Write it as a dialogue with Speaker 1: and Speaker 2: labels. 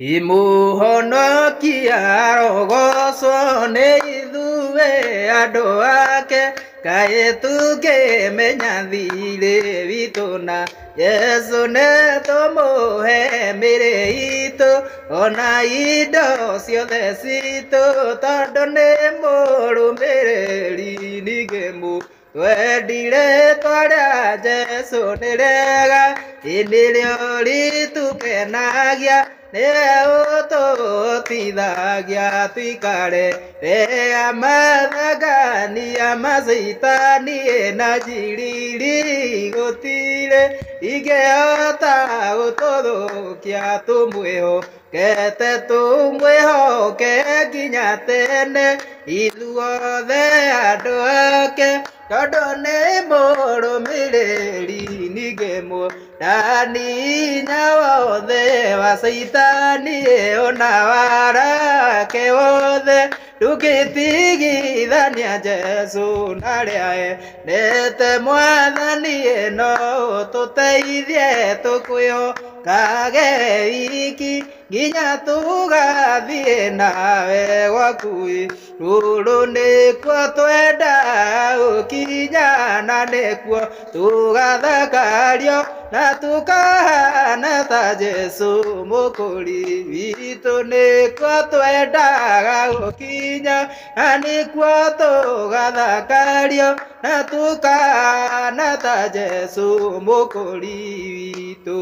Speaker 1: Imuhonokia rogoco nĩ ithuĩ andũ ake, kaĩ tũngĩmenya thirĩ witũ na Yesu nĩtũmũhe mĩĩrĩ itũ ona indo ciothe citũ, tondũ nĩ mũrũmĩrĩri ningĩ twendire rĩĩtwa rĩa Jesũ nĩ rĩega, nĩrĩo rĩtũkenagia, nĩwe ũtũhotithagia tũikare rĩa mathangania macaitani na njiriri, gũtirĩ ingĩhota gũtũthũkia tũmwĩhokete, tũmwĩhoke nginya tene, ithuothe andũ ake, tondũ nĩ mũrũmĩrĩri ningĩ mũndani hinya wothe wa caitani ona warake wothe, ndũngĩtigithania Jesũ na rĩa endete Mwathani, no ũtũteithie tũkwĩhokage wiki nginya tũgathiĩ nawe gwaku igũrũ, nĩkuo twendaga gũkinya na nĩkuo tũgathakario na tũkahana ta Jesũ mũkũri witũ, nĩkuo twendaga gũkinya na nĩkuo tũgathakario na tũkahana ta Jesũ mũkũri witũ.